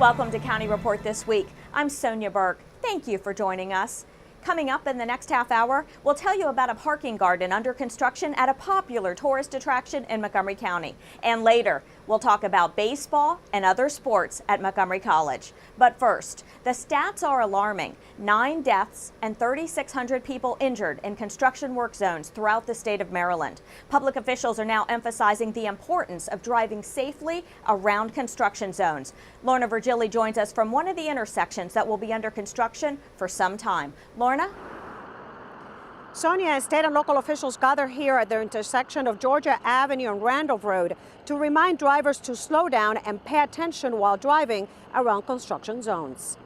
Welcome to County Report This Week. I'm Sonya Burke. Thank you for joining us. Coming up in the next half hour, we'll tell you about a parking garden under construction at a popular tourist attraction in Montgomery County. And later, we'll talk about baseball and other sports at Montgomery College. But first, the stats are alarming. 9 deaths and 3,600 people injured in construction work zones throughout the state of Maryland. Public officials are now emphasizing the importance of driving safely around construction zones. Lorna Virgili joins us from one of the intersections that will be under construction for some time. Lorna? Sonia, state and local officials gather here at the intersection of Georgia Avenue and Randolph Road to remind drivers to slow down and pay attention while driving around construction zones.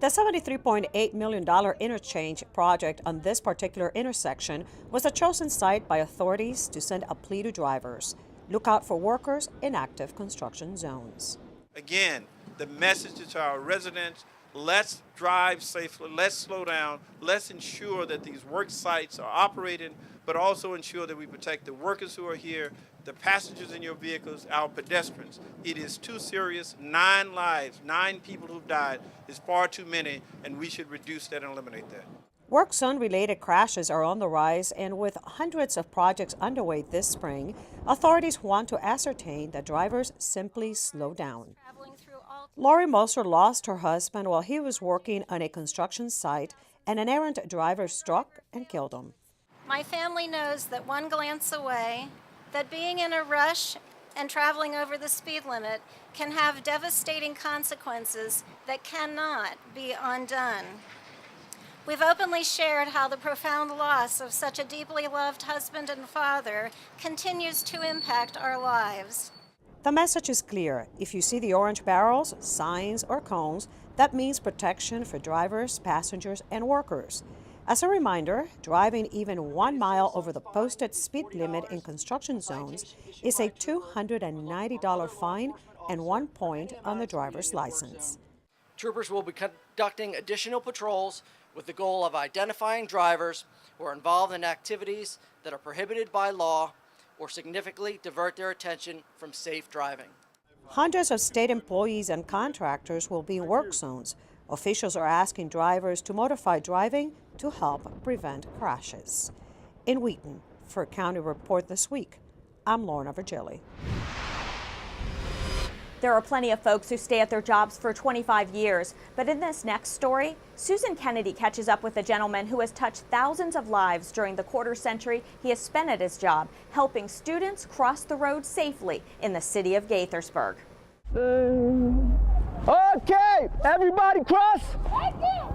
The $73.8 million interchange project on this particular intersection was the chosen site by authorities to send a plea to drivers. Look out for workers in active construction zones. Again, the message is to our residents: let's drive safely, let's slow down, let's ensure that these work sites are operating, but also ensure that we protect the workers who are here, the passengers in your vehicles, our pedestrians. It is too serious. 9 lives, 9 people who've died is far too many, and we should reduce that and eliminate that. Work zone-related crashes are on the rise, and with hundreds of projects underway this spring, authorities want to ascertain that drivers simply slow down. Lori Moser lost her husband while he was working on a construction site, and an errant driver struck and killed him. My family knows that one glance away, that being in a rush and traveling over the speed limit can have devastating consequences that cannot be undone. We've openly shared how the profound loss of such a deeply loved husband and father continues to impact our lives. The message is clear. If you see the orange barrels, signs, or cones, that means protection for drivers, passengers, and workers. As a reminder, driving even 1 mile over the posted speed limit in construction zones is a $290 fine and 1 point on the driver's license. Troopers will be conducting additional patrols with the goal of identifying drivers who are involved in activities that are prohibited by law or significantly divert their attention from safe driving. Hundreds of state employees and contractors will be in work zones. Officials are asking drivers to modify driving to help prevent crashes. In Wheaton, for County Report This Week, I'm Lorna Virgili. There are plenty of folks who stay at their jobs for 25 years, but in this next story, Susan Kennedy catches up with a gentleman who has touched thousands of lives during the quarter century he has spent at his job, helping students cross the road safely in the city of Gaithersburg. Okay, everybody cross!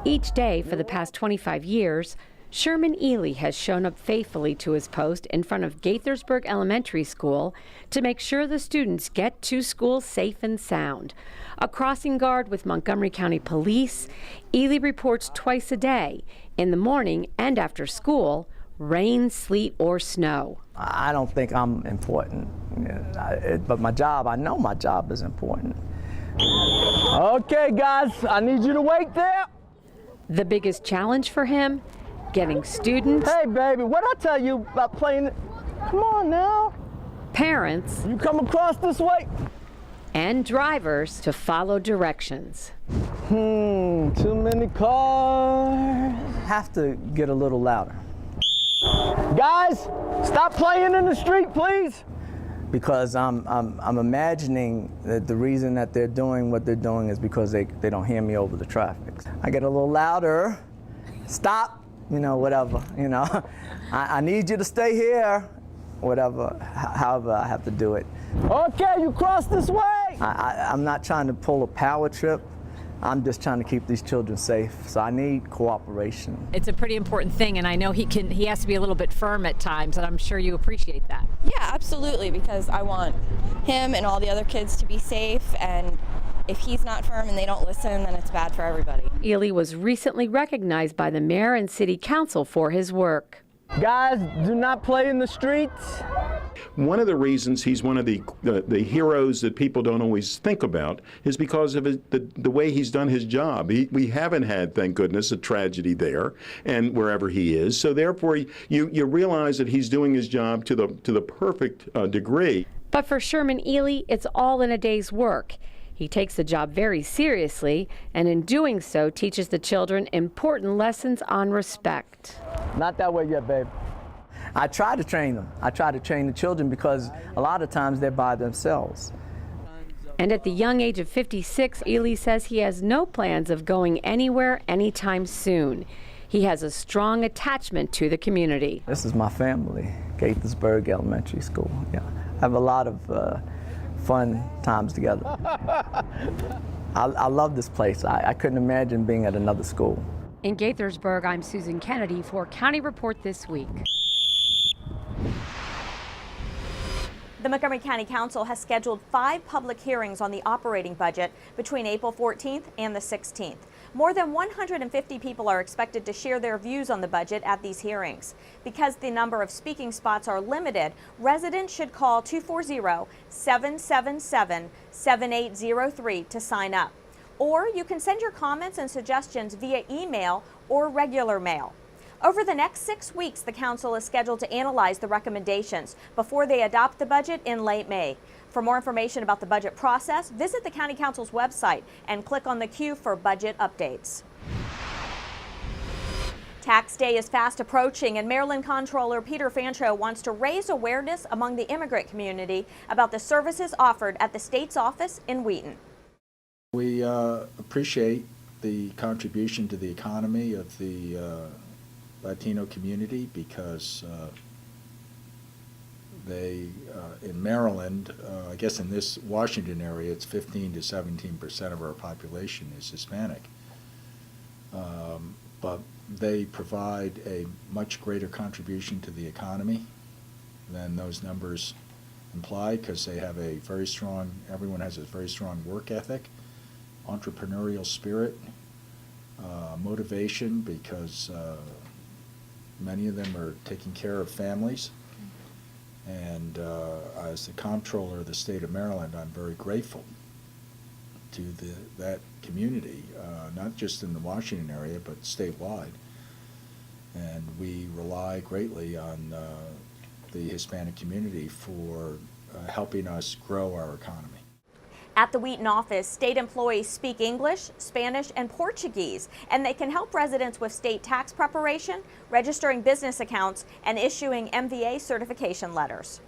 Each day for the past 25 years, Sherman Ely has shown up faithfully to his post in front of Gaithersburg Elementary School to make sure the students get to school safe and sound. A crossing guard with Montgomery County Police, Ely reports twice a day, in the morning and after school, rain, sleet, or snow. I don't think I'm important, but my job, I know my job is important. Okay, guys, I need you to wait there. The biggest challenge for him? Getting students. Hey, baby, what'd I tell you about playing? Come on now. Parents. You come across this way. And drivers to follow directions. Too many cars. Have to get a little louder. Guys, stop playing in the street, please. Because I'm imagining that the reason that they're doing what they're doing is because they don't hear me over the traffic. I get a little louder. Stop. Whatever, I need you to stay here, whatever, however I have to do it. Okay, you cross this way. I'm not trying to pull a power trip. I'm just trying to keep these children safe, so I need cooperation. It's a pretty important thing, and I know he has to be a little bit firm at times, and I'm sure you appreciate that. Yeah, absolutely, because I want him and all the other kids to be safe, and if he's not firm and they don't listen, then it's bad for everybody. Ely was recently recognized by the mayor and city council for his work. Guys, do not play in the streets. One of the reasons he's one of the heroes that people don't always think about is because of the way he's done his job. We haven't had, thank goodness, a tragedy there and wherever he is. So therefore, you realize that he's doing his job to the perfect degree. But for Sherman Ely, it's all in a day's work. He takes the job very seriously, and in doing so, teaches the children important lessons on respect. Not that way yet, babe. I try to train them. I try to train the children because a lot of times they're by themselves. And at the young age of 56, Ely says he has no plans of going anywhere anytime soon. He has a strong attachment to the community. This is my family, Gaithersburg Elementary School. Yeah, I have a lot of fun times together. I love this place. I couldn't imagine being at another school. In Gaithersburg, I'm Susan Kennedy for County Report This Week. The Montgomery County Council has scheduled 5 public hearings on the operating budget between April 14th and the 16th. More than 150 people are expected to share their views on the budget at these hearings. Because the number of speaking spots are limited, residents should call 240-777-7803 to sign up. Or you can send your comments and suggestions via email or regular mail. Over the next 6 weeks, the council is scheduled to analyze the recommendations before they adopt the budget in late May. For more information about the budget process, visit the County Council's website and click on the queue for budget updates. Tax day is fast approaching, and Maryland Comptroller Peter Fancho wants to raise awareness among the immigrant community about the services offered at the state's office in Wheaton. We appreciate the contribution to the economy of the Latino community because they, in Maryland, I guess in this Washington area, it's 15 to 17% of our population is Hispanic. But they provide a much greater contribution to the economy than those numbers imply because they have a very strong, everyone has a very strong work ethic, entrepreneurial spirit, motivation because many of them are taking care of families. And as the comptroller of the state of Maryland, I'm very grateful to that community, not just in the Washington area, but statewide. And we rely greatly on the Hispanic community for helping us grow our economy. At the Wheaton office, state employees speak English, Spanish, and Portuguese, and they can help residents with state tax preparation, registering business accounts, and issuing MVA certification letters.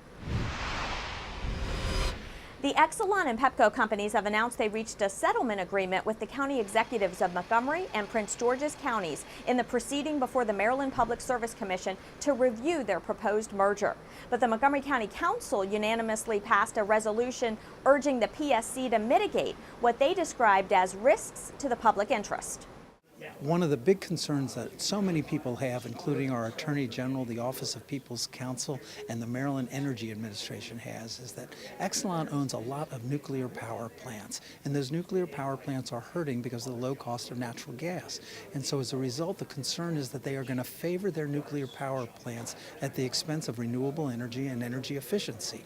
The Exelon and Pepco companies have announced they reached a settlement agreement with the county executives of Montgomery and Prince George's counties in the proceeding before the Maryland Public Service Commission to review their proposed merger. But the Montgomery County Council unanimously passed a resolution urging the PSC to mitigate what they described as risks to the public interest. One of the big concerns that so many people have, including our Attorney General, the Office of People's Counsel, and the Maryland Energy Administration has, is that Exelon owns a lot of nuclear power plants. And those nuclear power plants are hurting because of the low cost of natural gas. And so as a result, the concern is that they are going to favor their nuclear power plants at the expense of renewable energy and energy efficiency.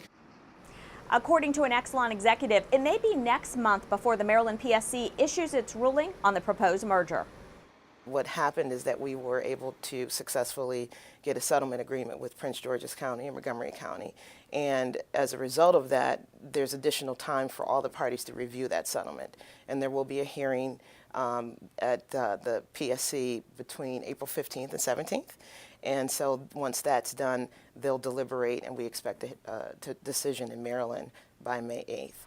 According to an Exelon executive, it may be next month before the Maryland PSC issues its ruling on the proposed merger. What happened is that we were able to successfully get a settlement agreement with Prince George's County and Montgomery County. And as a result of that, there's additional time for all the parties to review that settlement. And there will be a hearing at the PSC between April 15th and 17th. And so once that's done, they'll deliberate, and we expect a decision in Maryland by May 8th.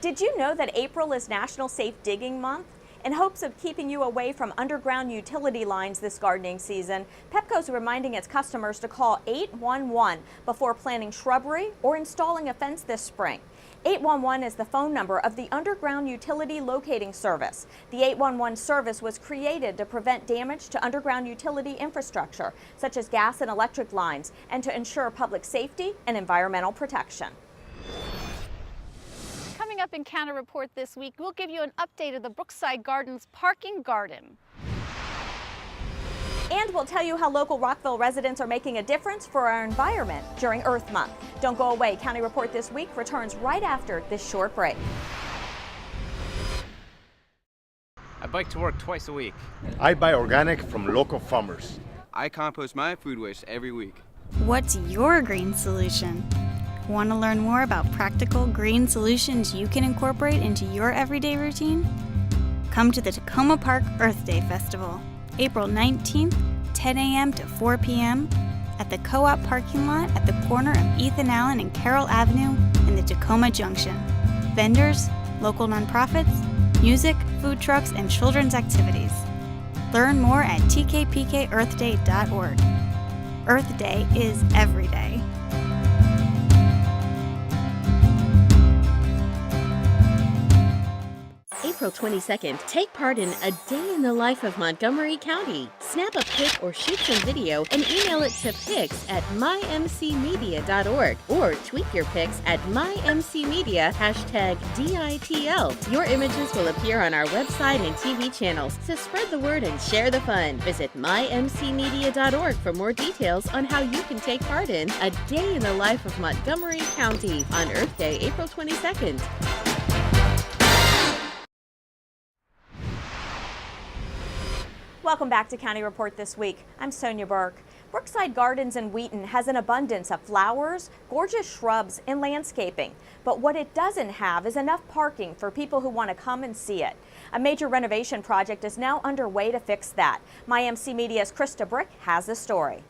Did you know that April is National Safe Digging Month? In hopes of keeping you away from underground utility lines this gardening season, Pepco is reminding its customers to call 811 before planting shrubbery or installing a fence this spring. 811 is the phone number of the Underground Utility Locating Service. The 811 service was created to prevent damage to underground utility infrastructure, such as gas and electric lines, and to ensure public safety and environmental protection. Coming up in County Report this week, we'll give you an update of the Brookside Gardens parking garden. And we'll tell you how local Rockville residents are making a difference for our environment during Earth Month. Don't go away. County Report this week returns right after this short break. I bike to work twice a week. I buy organic from local farmers. I compost my food waste every week. What's your green solution? Want to learn more about practical green solutions you can incorporate into your everyday routine? Come to the Tacoma Park Earth Day Festival, April 19th, 10 a.m. to 4 p.m. at the Co-op parking lot at the corner of Ethan Allen and Carroll Avenue in the Tacoma Junction. Vendors, local nonprofits, music, food trucks, and children's activities. Learn more at tkpkearthday.org. Earth Day is every day. April 22nd, take part in A Day in the Life of Montgomery County. Snap a pic or shoot some video and email it to pics@mymcmedia.org or tweet your pics at mymcmedia #DITL. Your images will appear on our website and TV channels, so spread the word and share the fun. Visit mymcmedia.org for more details on how you can take part in A Day in the Life of Montgomery County on Earth Day, April 22nd. Welcome back to County Report This Week. I'm Sonya Burke. Brookside Gardens in Wheaton has an abundance of flowers, gorgeous shrubs, and landscaping. But what it doesn't have is enough parking for people who want to come and see it. A major renovation project is now underway to fix that. My MC Media's Krista Brick has the story.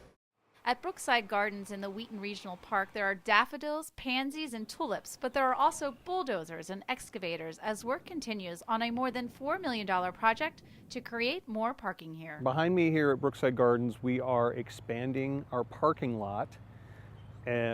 At Brookside Gardens in the Wheaton Regional Park, there are daffodils, pansies, and tulips, but there are also bulldozers and excavators as work continues on a more than $4 million project to create more parking here. Behind me here at Brookside Gardens, we are expanding our parking lot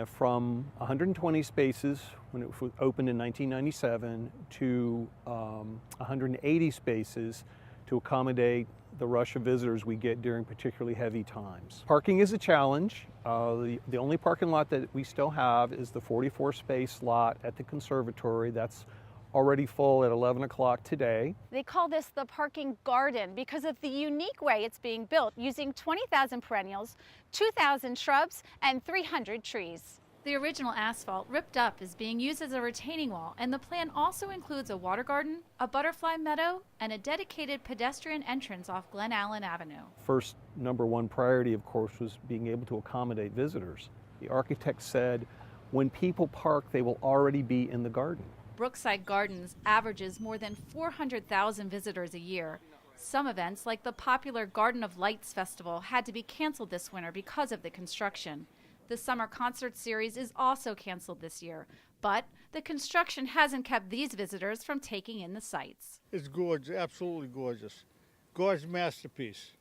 from 120 spaces when it was opened in 1997 to 180 spaces to accommodate the rush of visitors we get during particularly heavy times. Parking is a challenge. The only parking lot that we still have is the 44 space lot at the conservatory. That's already full at 11 o'clock today. They call this the parking garden because of the unique way it's being built, using 20,000 perennials, 2,000 shrubs, and 300 trees. The original asphalt ripped up is being used as a retaining wall, and the plan also includes a water garden, a butterfly meadow, and a dedicated pedestrian entrance off Glen Allen Avenue. First, number one priority, of course, was being able to accommodate visitors. The architect said, when people park, they will already be in the garden. Brookside Gardens averages more than 400,000 visitors a year. Some events, like the popular Garden of Lights Festival, had to be canceled this winter because of the construction. The summer concert series is also canceled this year, but the construction hasn't kept these visitors from taking in the sights. It's gorgeous, absolutely gorgeous. Gorgeous masterpiece,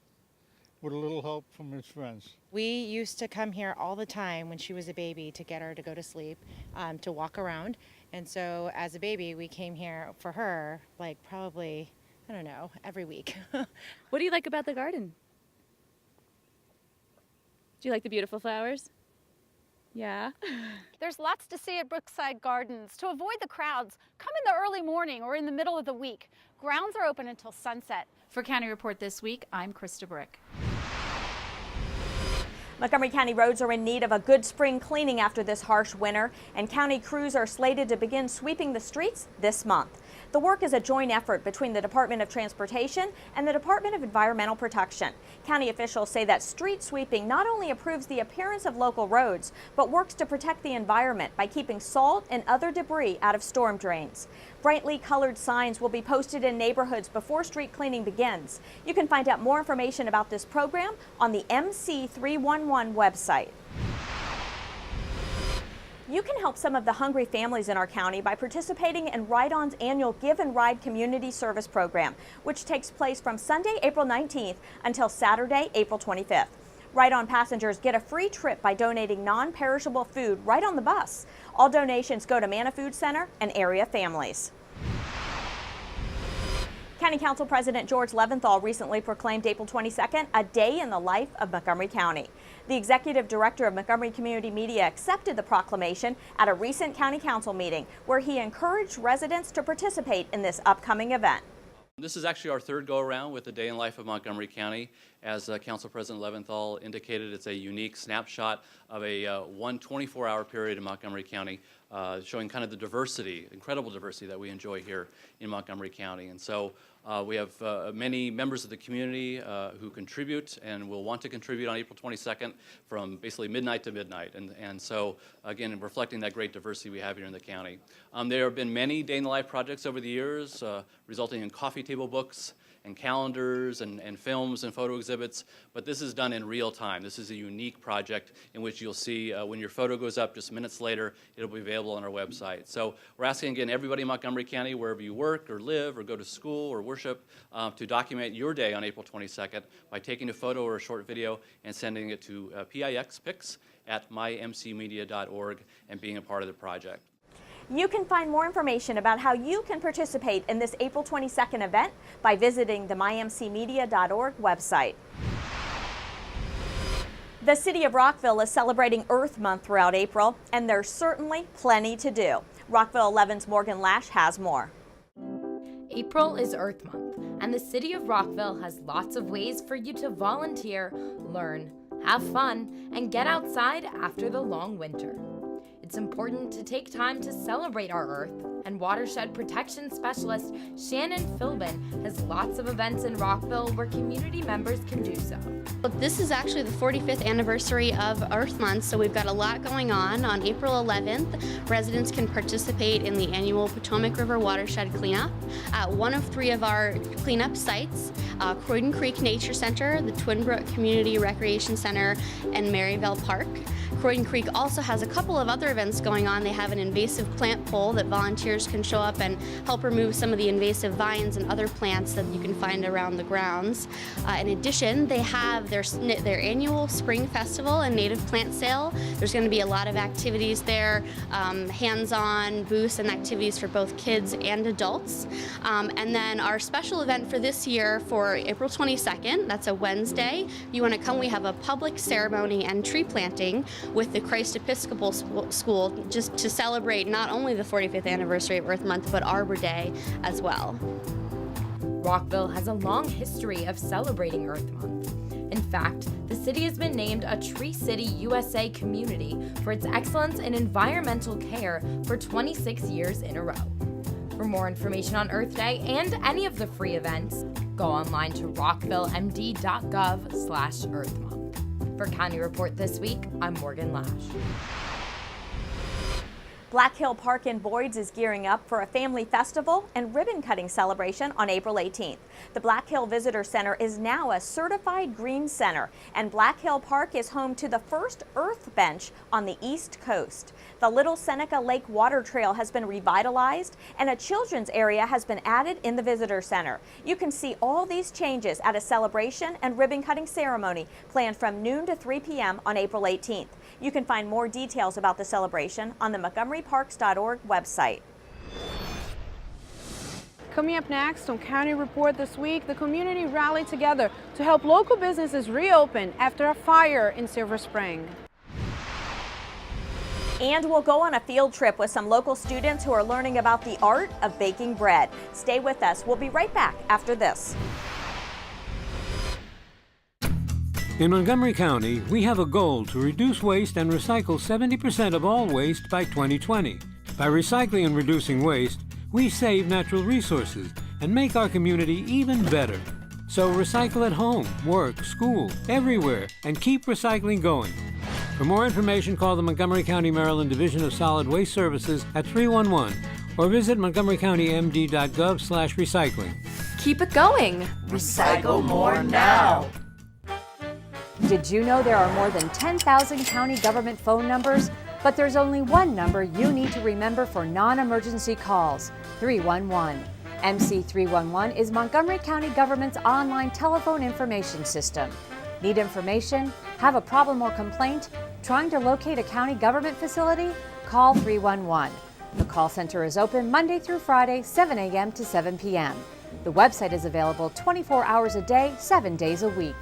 with a little help from his friends. We used to come here all the time when she was a baby to get her to go to sleep, to walk around. And so as a baby, we came here for her, like probably, I don't know, every week. What do you like about the garden? Do you like the beautiful flowers? Yeah. There's lots to see at Brookside Gardens. To avoid the crowds, come in the early morning or in the middle of the week. Grounds are open until sunset. For County Report This Week, I'm Krista Brick. Montgomery County roads are in need of a good spring cleaning after this harsh winter, and county crews are slated to begin sweeping the streets this month. The work is a joint effort between the Department of Transportation and the Department of Environmental Protection. County officials say that street sweeping not only improves the appearance of local roads, but works to protect the environment by keeping salt and other debris out of storm drains. Brightly colored signs will be posted in neighborhoods before street cleaning begins. You can find out more information about this program on the MC311 website. You can help some of the hungry families in our county by participating in Ride-On's annual Give and Ride Community Service Program, which takes place from Sunday, April 19th until Saturday, April 25th. Ride-On passengers get a free trip by donating non-perishable food right on the bus. All donations go to Manna Food Center and area families. County Council President George Leventhal recently proclaimed April 22nd a day in the life of Montgomery County. The executive director of Montgomery Community Media accepted the proclamation at a recent County Council meeting where he encouraged residents to participate in this upcoming event. This is actually our third go-around with the Day in Life of Montgomery County, As Council President Leventhal indicated, it's a unique snapshot of a 24-hour period in Montgomery County, showing kind of the diversity, incredible diversity that we enjoy here in Montgomery County. And so we have many members of the community who contribute and will want to contribute on April 22nd from basically midnight to midnight. And so, again, reflecting that great diversity we have here in the county. There have been many day in the life projects over the years, resulting in coffee table books and calendars and films and photo exhibits, but this is done in real time. This is a unique project in which you'll see when your photo goes up just minutes later, it'll be available on our website. So we're asking again everybody in Montgomery County, wherever you work or live or go to school or worship, to document your day on April 22nd by taking a photo or a short video and sending it to pixpics@mymcmedia.org and being a part of the project. You can find more information about how you can participate in this April 22nd event by visiting the mymcmedia.org website. The city of Rockville is celebrating Earth Month throughout April, and there's certainly plenty to do. Rockville 11's Morgan Lash has more. April is Earth Month, and the city of Rockville has lots of ways for you to volunteer, learn, have fun, and get outside after the long winter. It's important to take time to celebrate our Earth, and Watershed Protection Specialist Shannon Philbin has lots of events in Rockville where community members can do so. Look, this is actually the 45th anniversary of Earth Month, so we've got a lot going on. On April 11th, residents can participate in the annual Potomac River Watershed Cleanup at one of three of our cleanup sites, Croydon Creek Nature Center, the Twin Brook Community Recreation Center, and Maryvale Park. Croydon Creek also has a couple of other events going on. They have an invasive plant pole that volunteers can show up and help remove some of the invasive vines and other plants that you can find around the grounds. In addition, they have their annual spring festival and native plant sale. There's going to be a lot of activities there, hands-on booths and activities for both kids and adults. And then our special event for this year for April 22nd, that's a Wednesday. If you want to come, we have a public ceremony and tree planting with the Christ Episcopal School, just to celebrate not only the 45th anniversary of Earth Month, but Arbor Day as well. Rockville has a long history of celebrating Earth Month. In fact, the city has been named a Tree City USA community for its excellence in environmental care for 26 years in a row. For more information on Earth Day and any of the free events, go online to rockvillemd.gov/earthmonth. For County Report this week, I'm Morgan Lash. Black Hill Park in Boyd's is gearing up for a family festival and ribbon cutting celebration on April 18th. The Black Hill Visitor Center is now a certified green center, and Black Hill Park is home to the first Earth Bench on the East Coast. The Little Seneca Lake Water Trail has been revitalized, and a children's area has been added in the Visitor Center. You can see all these changes at a celebration and ribbon cutting ceremony planned from noon to 3 p.m. on April 18th. You can find more details about the celebration on the MontgomeryParks.org website. Coming up next on County Report this week, the community rallied together to help local businesses reopen after a fire in Silver Spring. And we'll go on a field trip with some local students who are learning about the art of baking bread. Stay with us. We'll be right back after this. In Montgomery County, we have a goal to reduce waste and recycle 70% of all waste by 2020. By recycling and reducing waste, we save natural resources and make our community even better. So recycle at home, work, school, everywhere, and keep recycling going. For more information, call the Montgomery County, Maryland Division of Solid Waste Services at 311 or visit montgomerycountymd.gov/recycling. Keep it going. Recycle more now. Did you know there are more than 10,000 county government phone numbers? But there's only one number you need to remember for non-emergency calls, 311. MC 311 is Montgomery County government's online telephone information system. Need information? Have a problem or complaint? Trying to locate a county government facility? Call 311. The call center is open Monday through Friday, 7 a.m. to 7 p.m. The website is available 24 hours a day, 7 days a week.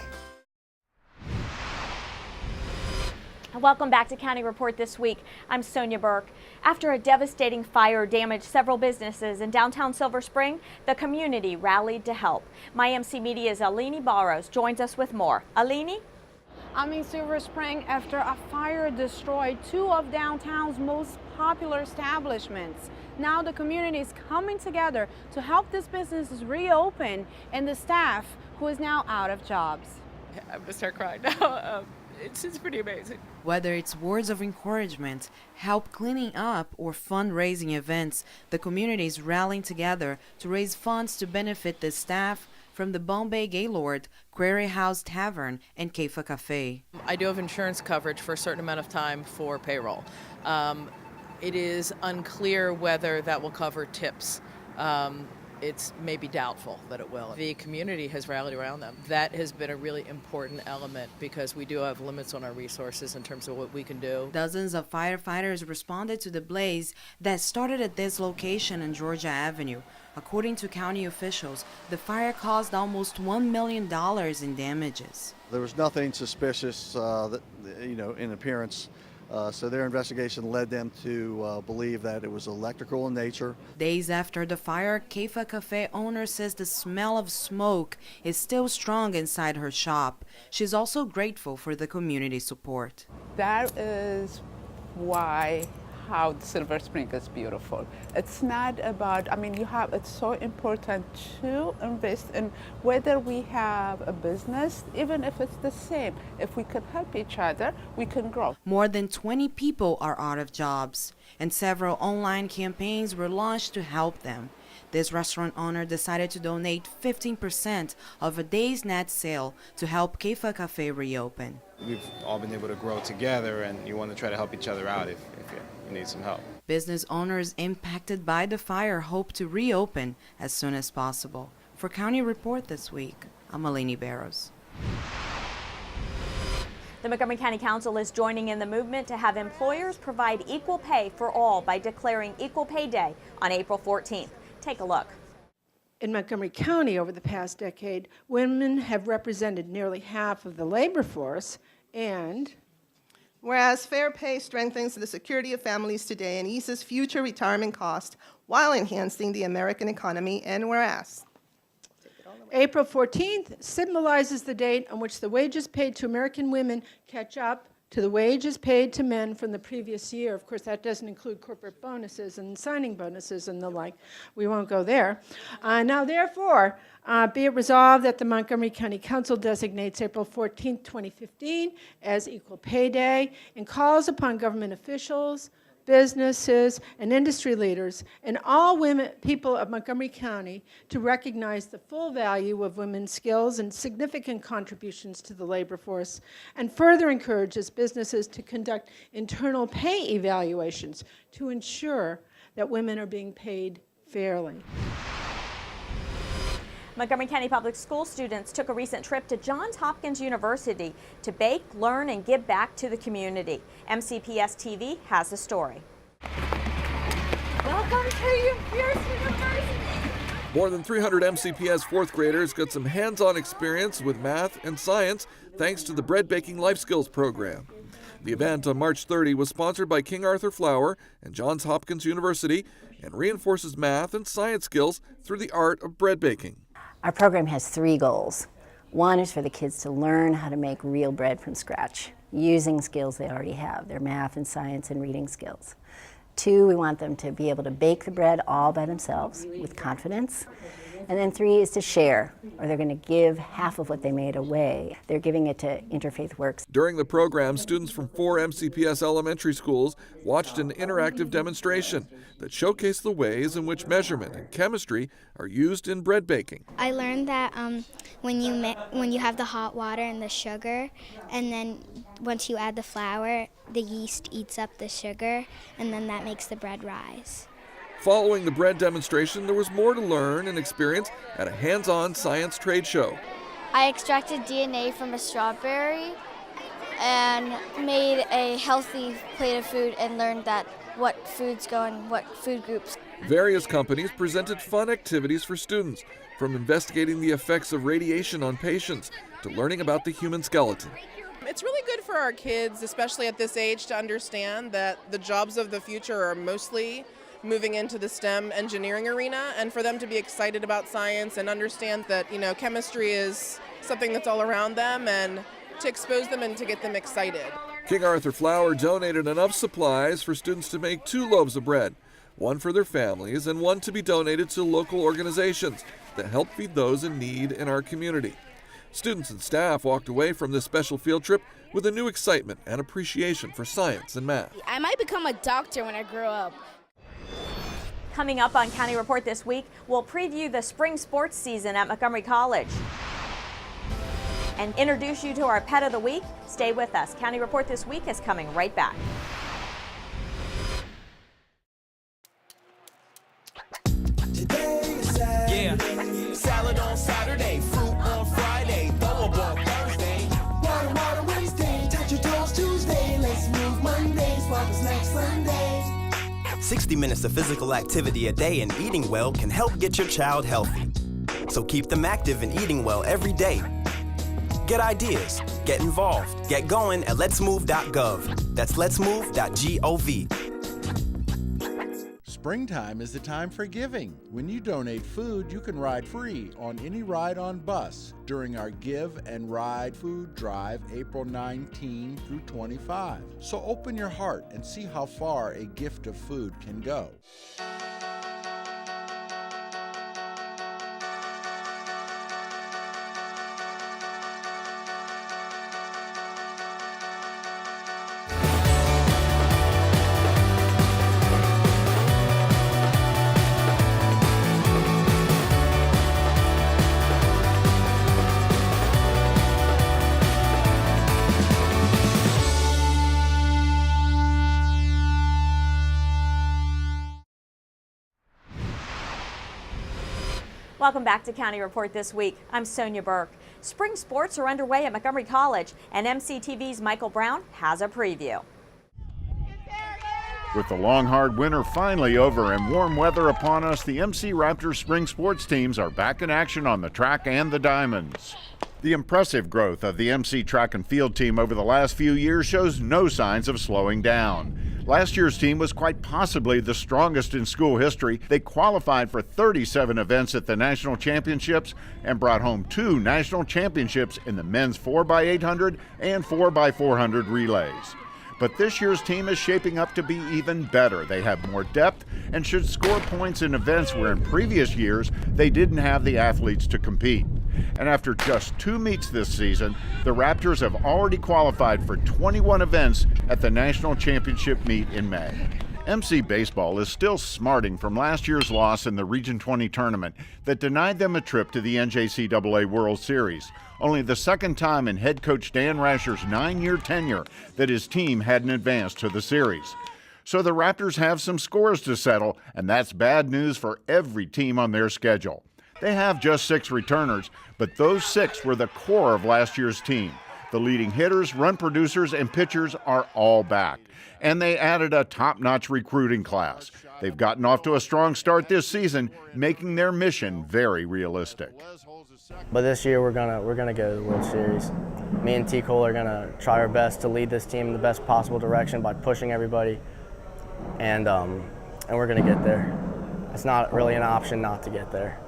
Welcome back to County Report this week. I'm Sonya Burke. After a devastating fire damaged several businesses in downtown Silver Spring, the community rallied to help. My MC Media's Alini Barros joins us with more. Alini? I'm in Silver Spring after a fire destroyed two of downtown's most popular establishments. Now the community is coming together to help these businesses reopen and the staff who is now out of jobs. I'm gonna start crying now. It's pretty amazing. Whether it's words of encouragement, help cleaning up, or fundraising events, the community is rallying together to raise funds to benefit the staff from the Bombay Gaylord, Quarry House Tavern, and Keifa Cafe. I do have insurance coverage for a certain amount of time for payroll. It is unclear whether that will cover tips. It's maybe doubtful that it will. The community has rallied around them. That has been a really important element because we do have limits on our resources in terms of what we can do. Dozens of firefighters responded to the blaze that started at this location on Georgia Avenue. According to county officials, the fire caused almost $1 million in damages. There was nothing suspicious, in appearance. So their investigation led them to believe that it was electrical in nature. Days after the fire, Keifa Cafe owner says the smell of smoke is still strong inside her shop. She's also grateful for the community support. That is why how Silver Spring is beautiful. It's not about, it's so important to invest in whether we have a business, even if it's the same. If we can help each other, we can grow. More than 20 people are out of jobs, and several online campaigns were launched to help them. This restaurant owner decided to donate 15% of a day's net sale to help Keifa Cafe reopen. We've all been able to grow together, and you want to try to help each other out if you need some help. Business owners impacted by the fire hope to reopen as soon as possible. For County Report this week, I'm Alini Barros. The Montgomery County Council is joining in the movement to have employers provide equal pay for all by declaring Equal Pay Day on April 14th. Take a look. In Montgomery County over the past decade, women have represented nearly half of the labor force, and whereas fair pay strengthens the security of families today and eases future retirement costs while enhancing the American economy, and whereas April 14th symbolizes the date on which the wages paid to American women catch up to the wages paid to men from the previous year. Of course, that doesn't include corporate bonuses and signing bonuses and the like. We won't go there. Now, therefore, be it resolved that the Montgomery County Council designates April 14, 2015 as Equal Pay Day and calls upon government officials, businesses, and industry leaders, and all people of Montgomery County to recognize the full value of women's skills and significant contributions to the labor force, and further encourages businesses to conduct internal pay evaluations to ensure that women are being paid fairly. Montgomery County Public School students took a recent trip to Johns Hopkins University to bake, learn, and give back to the community. MCPS TV has the story. Welcome to Pierce University! More than 300 MCPS fourth graders got some hands-on experience with math and science thanks to the Bread Baking Life Skills program. The event on March 30 was sponsored by King Arthur Flour and Johns Hopkins University and reinforces math and science skills through the art of bread baking. Our program has 3 goals. One is for the kids to learn how to make real bread from scratch, using skills they already have, their math and science and reading skills. 2, we want them to be able to bake the bread all by themselves with confidence. And then 3 is to share, or they're going to give half of what they made away. They're giving it to Interfaith Works. During the program, students from 4 MCPS elementary schools watched an interactive demonstration that showcased the ways in which measurement and chemistry are used in bread baking. I learned that when you have the hot water and the sugar, and then once you add the flour, the yeast eats up the sugar, and then that makes the bread rise. Following the bread demonstration, there was more to learn and experience at a hands-on science trade show. I extracted DNA from a strawberry and made a healthy plate of food and learned that what foods go in what food groups. Various companies presented fun activities for students, from investigating the effects of radiation on patients to learning about the human skeleton. It's really good for our kids, especially at this age, to understand that the jobs of the future are mostly moving into the STEM engineering arena, and for them to be excited about science and understand that, you know, chemistry is something that's all around them, and to expose them and to get them excited. King Arthur Flour donated enough supplies for students to make 2 loaves of bread, one for their families and one to be donated to local organizations that help feed those in need in our community. Students and staff walked away from this special field trip with a new excitement and appreciation for science and math. I might become a doctor when I grow up. Coming up on County Report this week, we'll preview the spring sports season at Montgomery College and introduce you to our pet of the week. Stay with us. County Report this week is coming right back. Salad on Saturday, fruit on Friday, throw a ball Thursday. Water Wednesday, touch your toes Tuesday. Let's move Monday, sparkles next Sunday. 60 minutes of physical activity a day and eating well can help get your child healthy. So keep them active and eating well every day. Get ideas, get involved, get going at letsmove.gov. That's letsmove.gov. Springtime is the time for giving. When you donate food, you can ride free on any ride on bus during our Give and Ride Food Drive April 19 through 25. So open your heart and see how far a gift of food can go. Welcome back to County Report this week. I'm Sonya Burke. Spring sports are underway at Montgomery College, and MCTV's Michael Brown has a preview. With the long, hard winter finally over and warm weather upon us, the MC Raptors spring sports teams are back in action on the track and the diamonds. The impressive growth of the MC track and field team over the last few years shows no signs of slowing down. Last year's team was quite possibly the strongest in school history. They qualified for 37 events at the national championships and brought home 2 national championships in the men's 4x800 and 4x400 relays. But this year's team is shaping up to be even better. They have more depth and should score points in events where in previous years they didn't have the athletes to compete. And after just 2 meets this season, the Raptors have already qualified for 21 events at the national championship meet in May. MC Baseball is still smarting from last year's loss in the Region 20 tournament that denied them a trip to the NJCAA World Series, only the second time in head coach Dan Rasher's 9-year tenure that his team hadn't advanced to the series. So the Raptors have some scores to settle, and that's bad news for every team on their schedule. They have just 6 returners, but those 6 were the core of last year's team. The leading hitters, run producers, and pitchers are all back. And they added a top-notch recruiting class. They've gotten off to a strong start this season, making their mission very realistic. But this year we're gonna go to the World Series. Me and T. Cole are gonna try our best to lead this team in the best possible direction by pushing everybody, and we're gonna get there. It's not really an option not to get there.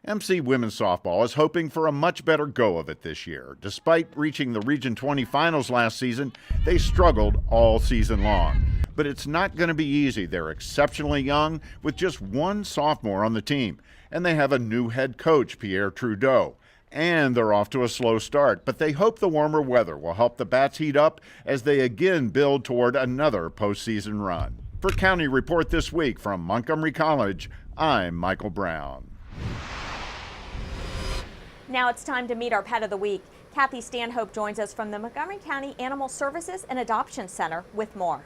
MC Women's Softball is hoping for a much better go of it this year. Despite reaching the Region 20 finals last season, they struggled all season long. But it's not going to be easy. They're exceptionally young with just 1 sophomore on the team. And they have a new head coach, Pierre Trudeau. And they're off to a slow start, but they hope the warmer weather will help the bats heat up as they again build toward another postseason run. For County Report this week from Montgomery College, I'm Michael Brown. Now it's time to meet our pet of the week. Kathy Stanhope joins us from the Montgomery County Animal Services and Adoption Center with more.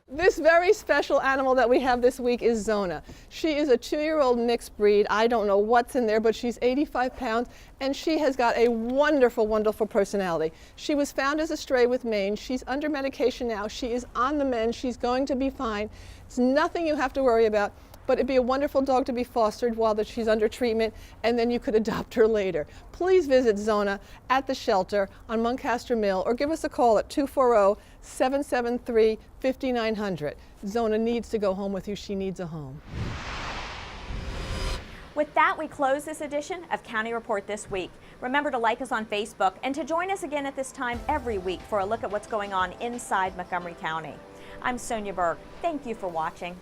This very special animal that we have this week is Zona. She is a 2-year-old mixed breed. I don't know what's in there, but she's 85 pounds, and she has got a wonderful, wonderful personality. She was found as a stray with mange. She's under medication now. She is on the mend. She's going to be fine. It's nothing you have to worry about. but it'd be a wonderful dog to be fostered while she's under treatment, and then you could adopt her later. Please visit Zona at the shelter on Muncaster Mill or give us a call at 240-773-5900. Zona needs to go home with you. She needs a home. With that, we close this edition of County Report This Week. Remember to like us on Facebook and to join us again at this time every week for a look at what's going on inside Montgomery County. I'm Sonya Burke. Thank you for watching.